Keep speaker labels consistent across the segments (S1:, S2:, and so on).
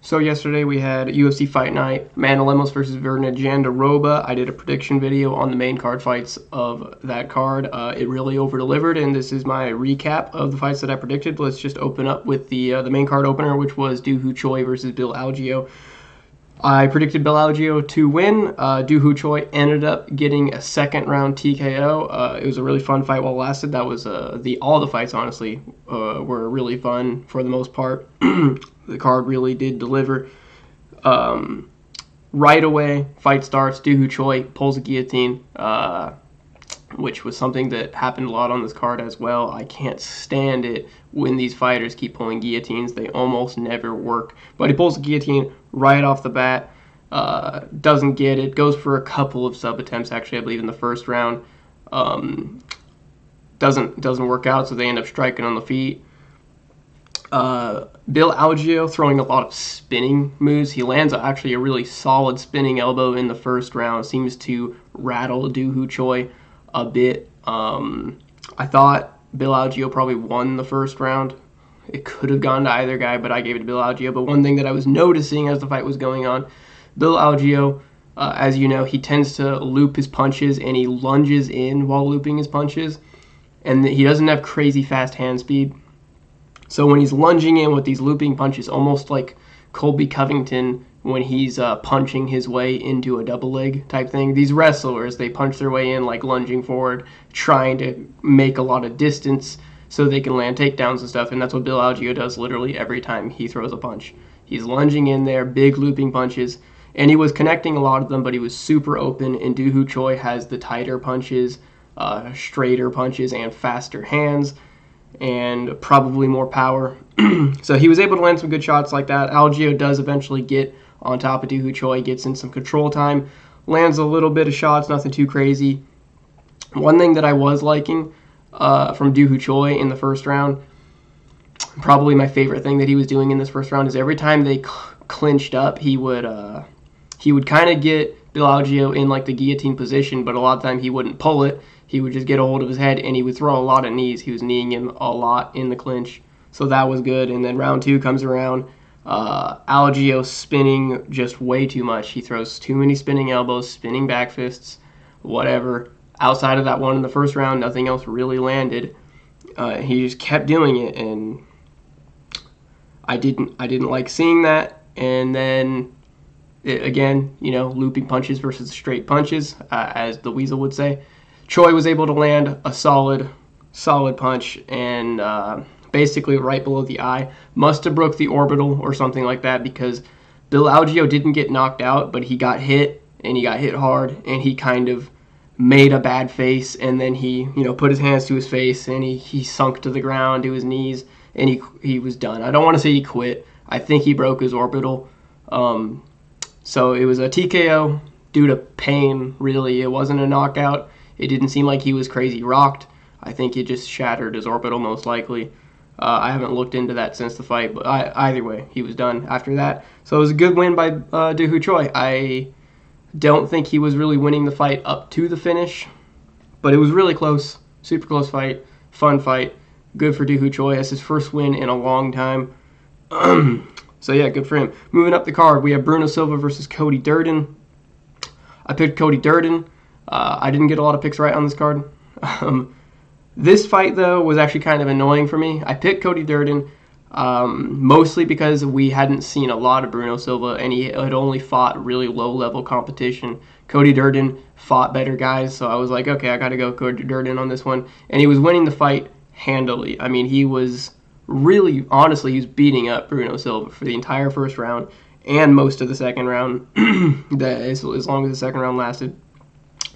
S1: So yesterday we had UFC Fight Night, Lemos versus Jandiroba. I did a prediction video on the main card fights of that card. It really over-delivered, and this is my recap of the fights that I predicted. Let's just open up with the main card opener, which was Doo Ho Choi versus Bill Algeo. I predicted Bill Algeo to win. Doo Ho Choi ended up getting a second round TKO. It was a really fun fight while it lasted. That was all the fights, honestly, were really fun for the most part. The card really did deliver. Right away, fight starts. Doo Ho Choi pulls a guillotine, which was something that happened a lot on this card as well. I can't stand it when these fighters keep pulling guillotines. They almost never work. But he pulls a guillotine right off the bat. Doesn't get it. Goes for a couple of sub attempts, actually, I believe, in the first round. Doesn't work out, so they end up striking on the feet. Bill Algeo throwing a lot of spinning moves. He lands actually a really solid spinning elbow in the first round. Seems to rattle Doo Ho Choi a bit. I thought Bill Algeo probably won the first round. It could have gone to either guy, but I gave it to Bill Algeo. But one thing that I was noticing as the fight was going on, Bill Algeo, as you know, he tends to loop his punches, and he lunges in while looping his punches. And he doesn't have crazy fast hand speed. So when he's lunging in with these looping punches, almost like Colby Covington when he's punching his way into a double leg type thing. These wrestlers, they punch their way in like lunging forward, trying to make a lot of distance so they can land takedowns and stuff, and that's what Bill Algeo does literally every time he throws a punch. He's lunging in there, big looping punches, and he was connecting a lot of them, but he was super open, and Doo Ho Choi has the tighter punches, straighter punches, and faster hands, and probably more power. So he was able to land some good shots like that. Algeo does eventually get on top of Doo Ho Choi, gets in some control time, lands a little bit of shots, nothing too crazy. One thing that I was liking from Doo Ho Choi in the first round, probably my favorite thing that he was doing in this first round, is every time they clinched up, he would kind of get Bill Algeo in like the guillotine position, but a lot of the time he wouldn't pull it. He would just get a hold of his head, and he would throw a lot of knees. He was kneeing him a lot in the clinch, so that was good. And then round two comes around. Algeo spinning just way too much. He throws too many spinning elbows, spinning back fists, whatever. Outside of that one in the first round, nothing else really landed. He just kept doing it, and I didn't like seeing that. And then again, looping punches versus straight punches, as the Weasel would say. Choi was able to land a solid punch, and basically right below the eye. Must have broke the orbital or something like that, because Bill Algeo didn't get knocked out, but he got hit, and he got hit hard, and he kind of made a bad face, and then he put his hands to his face, and he sunk to the ground to his knees, and he was done. I don't want to say he quit. I think he broke his orbital. So it was a TKO due to pain, really. It wasn't a knockout. It didn't seem like he was crazy rocked. I think he just shattered his orbital, most likely. I haven't looked into that since the fight, but either way, he was done after that. So it was a good win by Doo Ho Choi. I don't think he was really winning the fight up to the finish, but it was really close. Super close fight. Fun fight. Good for Doo Ho Choi. That's his first win in a long time. So yeah, good for him. Moving up the card, we have Bruno Silva versus Cody Durden. I picked Cody Durden. I didn't get a lot of picks right on this card. This fight, though, was actually kind of annoying for me. I picked Cody Durden mostly because we hadn't seen a lot of Bruno Silva, and he had only fought really low-level competition. Cody Durden fought better guys, so I was like, okay, I got to go Cody Durden on this one. And he was winning the fight handily. I mean, he was really, honestly, he was beating up Bruno Silva for the entire first round and most of the second round, as long as the second round lasted.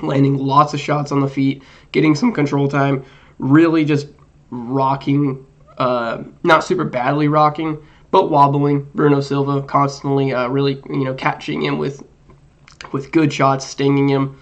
S1: Landing lots of shots on the feet, getting some control time, really just rocking, not super badly rocking, but wobbling Bruno Silva constantly, really, catching him with good shots, stinging him.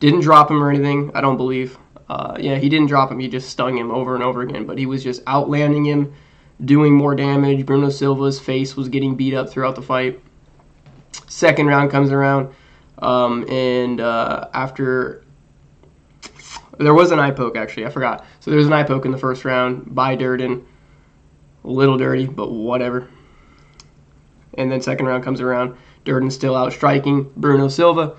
S1: Didn't drop him or anything, I don't believe. He didn't drop him, he just stung him over and over again, but he was just outlanding him, doing more damage. Bruno Silva's face was getting beat up throughout the fight. Second round comes around. After there was an eye poke, actually, I forgot. So there was an eye poke in the first round by Durden. A little dirty, but whatever. And then second round comes around. Durden's still out striking Bruno Silva.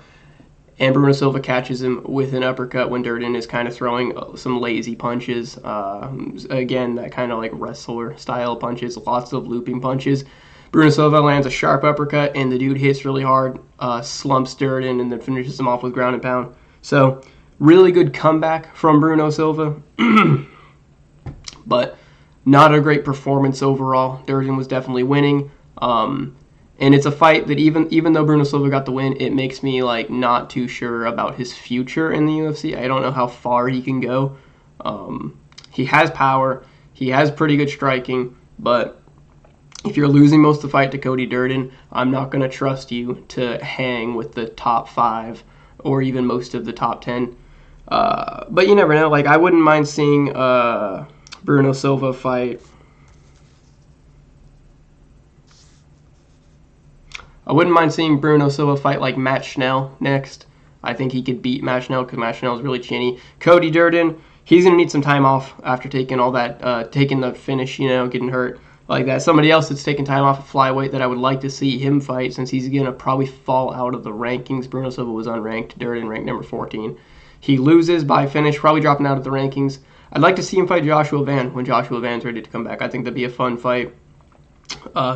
S1: And Bruno Silva catches him with an uppercut when Durden is kind of throwing some lazy punches. Again, that kind of like wrestler style punches, lots of looping punches. Bruno Silva lands a sharp uppercut, and the dude hits really hard, slumps Durden, and then finishes him off with ground and pound. So, really good comeback from Bruno Silva, but not a great performance overall. Durden was definitely winning. And it's a fight that even though Bruno Silva got the win, it makes me like not too sure about his future in the UFC. I don't know how far he can go. He has power. He has pretty good striking. But if you're losing most of the fight to Cody Durden, I'm not going to trust you to hang with the top 5 or even most of the top 10. But you never know. Like, I wouldn't mind seeing Bruno Silva fight. I wouldn't mind seeing Bruno Silva fight like Matt Schnell next. I think he could beat Matt Schnell because Matt Schnell is really chinny. Cody Durden, he's going to need some time off after taking all that, taking the finish, getting hurt like that. Somebody else that's taking time off at flyweight that I would like to see him fight, since he's going to probably fall out of the rankings. Bruno Silva was unranked. Durden ranked number 14. He loses by finish, probably dropping out of the rankings. I'd like to see him fight Joshua Van when Joshua Van's ready to come back. I think that'd be a fun fight.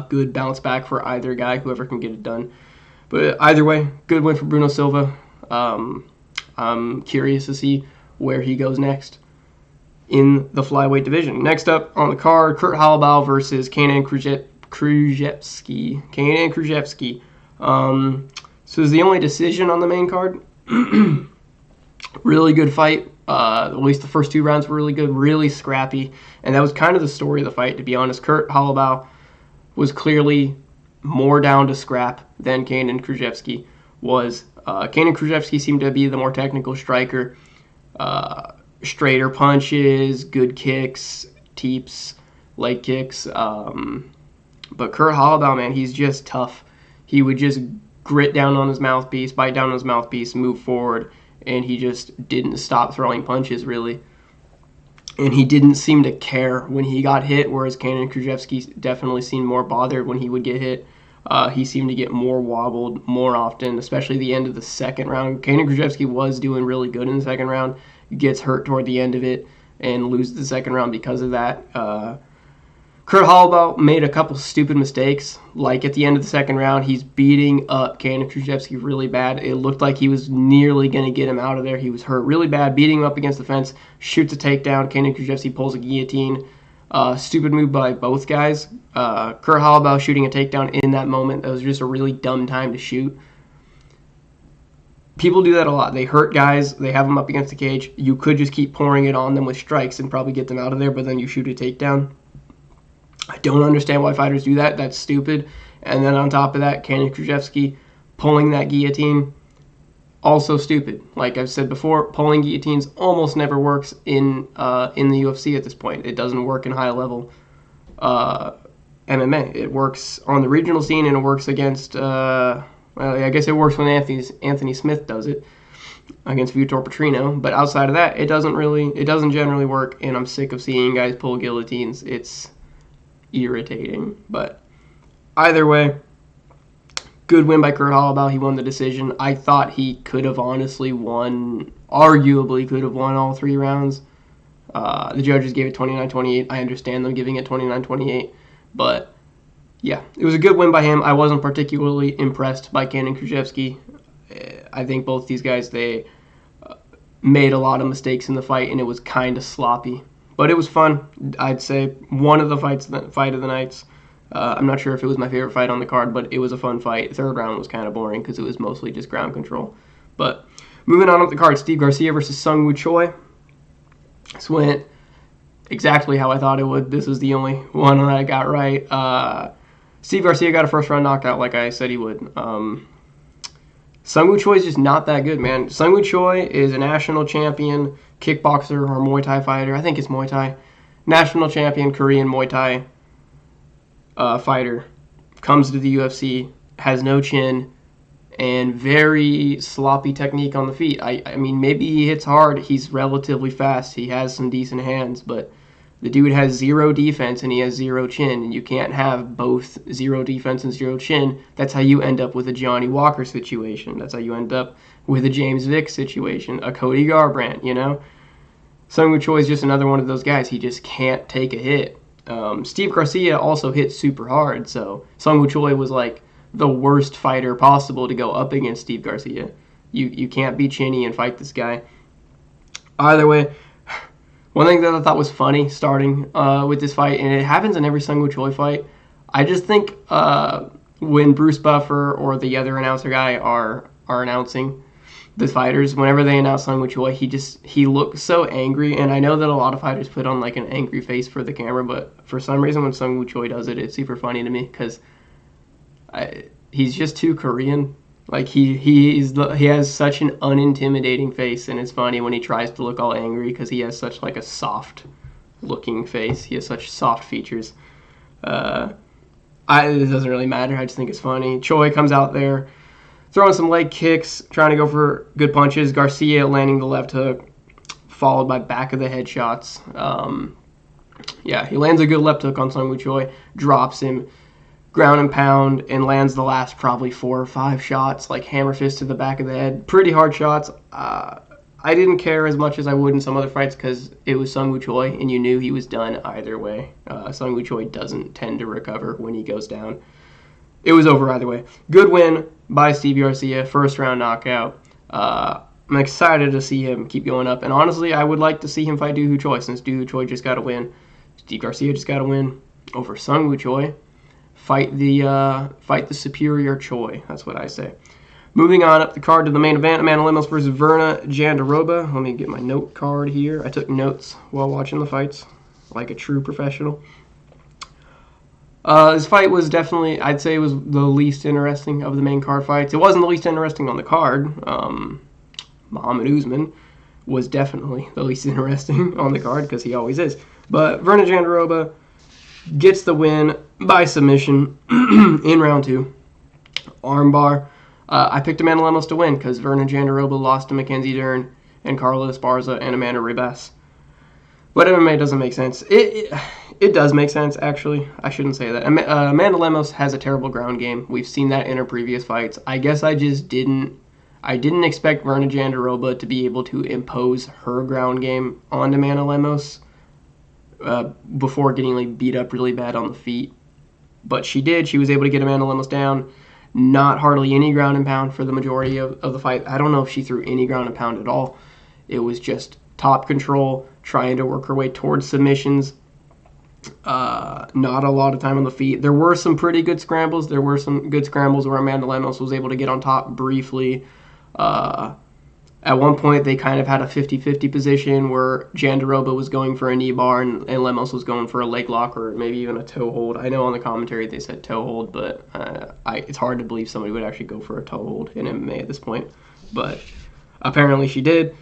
S1: Good bounce back for either guy, whoever can get it done. But either way, good win for Bruno Silva. I'm curious to see where he goes next in the flyweight division. Next up on the card, Kurt Holobaugh versus Kenan Krzyzewski. So it's the only decision on the main card. Really good fight. At least the first 2 rounds were really good, really scrappy. And that was kind of the story of the fight, to be honest. Kurt Holobaugh was clearly more down to scrap than Kenan Krzyzewski was. Kenan Krzyzewski seemed to be the more technical striker. Straighter punches, good kicks, teeps, leg kicks. But Kurt Holobaugh, man, he's just tough. He would just grit down on his mouthpiece, bite down on his mouthpiece, move forward, and he just didn't stop throwing punches, really. And he didn't seem to care when he got hit, whereas Kenan Krzyzewski definitely seemed more bothered when he would get hit. He seemed to get more wobbled more often, especially the end of the second round. Kenan Krzyzewski was doing really good in the second round. Gets hurt toward the end of it and loses the second round because of that. Kurt Holobaugh made a couple stupid mistakes. Like at the end of the second round, he's beating up Kenan Krzyzewski really bad. It looked like he was nearly going to get him out of there. He was hurt really bad, beating him up against the fence, shoots a takedown. Kenan Krzyzewski pulls a guillotine. Stupid move by both guys. Kurt Holobaugh shooting a takedown in that moment. That was just a really dumb time to shoot. People do that a lot. They hurt guys. They have them up against the cage. You could just keep pouring it on them with strikes and probably get them out of there, but then you shoot a takedown. I don't understand why fighters do that. That's stupid. And then on top of that, Kenan Krzyzewski pulling that guillotine, also stupid. Like I've said before, pulling guillotines almost never works in the UFC at this point. It doesn't work in high-level MMA. It works on the regional scene, and it works against... well, I guess it works when Anthony Smith does it against Vitor Petrino. But outside of that, it doesn't generally work, and I'm sick of seeing guys pull guillotines. It's irritating. But either way, good win by Kurt Holobaugh. He won the decision. I thought he could have arguably could have won all 3 rounds. The judges gave it 29-28. I understand them giving it 29-28. But yeah, it was a good win by him. I wasn't particularly impressed by Kenan Krzyzewski. I think both these guys, they made a lot of mistakes in the fight, and it was kind of sloppy. But it was fun. I'd say one of the fight of the nights. I'm not sure if it was my favorite fight on the card, but it was a fun fight. Third round was kind of boring because it was mostly just ground control. But moving on up the card, Steve Garcia versus Sung Woo Choi. This went exactly how I thought it would. This is the only one that I got right. Steve Garcia got a first-round knockout like I said he would. Sung Woo Choi is just not that good, man. Sung Woo Choi is a national champion kickboxer or Muay Thai fighter. I think it's Muay Thai. National champion Korean Muay Thai fighter. Comes to the UFC, has no chin, and very sloppy technique on the feet. I mean, maybe he hits hard. He's relatively fast. He has some decent hands, but The dude has 0 defense and he has 0 chin, and you can't have both 0 defense and 0 chin. That's how you end up with a Johnny Walker situation. That's how you end up with a James Vick situation, a Cody Garbrandt, you know? Sung Woo Choi is just another one of those guys. He just can't take a hit. Steve Garcia also hit super hard, so Sung Woo Choi was like the worst fighter possible to go up against Steve Garcia. You can't be chinny and fight this guy. Either way, one thing that I thought was funny starting with this fight, and it happens in every Sung Woo Choi fight, I just think when Bruce Buffer or the other announcer guy are announcing the fighters, whenever they announce Sung Woo Choi, he looks so angry, and I know that a lot of fighters put on like an angry face for the camera, but for some reason when Sung Woo Choi does it, it's super funny to me because he's just too Korean. Like he has such an unintimidating face, and it's funny when he tries to look all angry because he has such like a soft looking face. He has such soft features. It doesn't really matter. I just think it's funny. Choi comes out there throwing some leg kicks, trying to go for good punches. Garcia landing the left hook, followed by back of the head shots. Yeah, he lands a good left hook on Sung Woo Choi, drops him, ground and pound, and lands the last probably 4 or 5 shots, like hammer fist to the back of the head. Pretty hard shots. I didn't care as much as I would in some other fights because it was Sung Woo Choi, and you knew he was done either way. Sung Woo Choi doesn't tend to recover when he goes down. It was over either way. Good win by Steve Garcia, first round knockout. I'm excited to see him keep going up, and honestly, I would like to see him fight Doo Ho Choi since Doo Ho Choi just got a win. Steve Garcia just got a win over Sung Woo Choi. Fight the superior Choi. That's what I say. Moving on up the card to the main event, Amanda Lemos versus Verna Jandiroba. Let me get my note card here. I took notes while watching the fights, like a true professional. This fight was definitely, I'd say it was the least interesting of the main card fights. It wasn't the least interesting on the card. Muhammad Usman was definitely the least interesting on the card because he always is. But Verna Jandiroba gets the win by submission in round 2. Armbar. I picked Amanda Lemos to win because Verna Jandiroba lost to Mackenzie Dern and Carla Esparza and Amanda Ribas. But MMA doesn't make sense. It does make sense, actually. I shouldn't say that. Amanda Lemos has a terrible ground game. We've seen that in her previous fights. I guess I just didn't expect Verna Jandiroba to be able to impose her ground game on Amanda Lemos before getting like beat up really bad on the feet. But she did. She was able to get Amanda Lemos down. Not hardly any ground and pound for the majority of the fight. I don't know if she threw any ground and pound at all. It was just top control, trying to work her way towards submissions. Not a lot of time on the feet. There were some pretty good scrambles. There were some good scrambles where Amanda Lemos was able to get on top briefly. At one point, they kind of had a 50-50 position where Jandiroba was going for a knee bar and Lemos was going for a leg lock or maybe even a toe hold. I know on the commentary they said toe hold, but it's hard to believe somebody would actually go for a toe hold in MMA at this point. But apparently she did.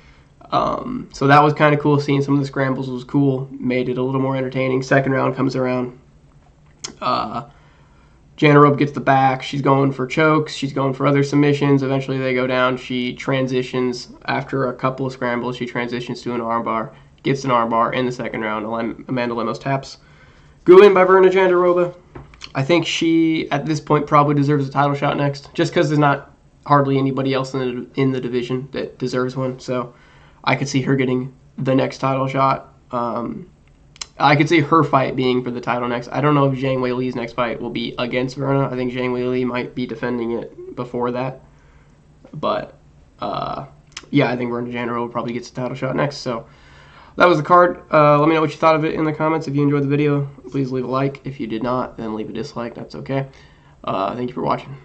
S1: So that was kind of cool. Seeing some of the scrambles was cool. Made it a little more entertaining. Second round comes around. Jandiroba gets the back. She's going for chokes. She's going for other submissions. Eventually they go down. She transitions. After a couple of scrambles, she transitions to an armbar. Gets an armbar in the second round. Amanda Lemos taps. Good win by Verna Jandiroba. I think she, at this point, probably deserves a title shot next. Just because there's not hardly anybody else in the division that deserves one. So I could see her getting the next title shot. I could see her fight being for the title next. I don't know if Zhang Weili's next fight will be against Verna. I think Zhang Weili might be defending it before that. But, yeah, I think Verna Jandiroba probably gets the title shot next. So that was the card. Let me know what you thought of it in the comments. If you enjoyed the video, please leave a like. If you did not, then leave a dislike. That's okay. Thank you for watching.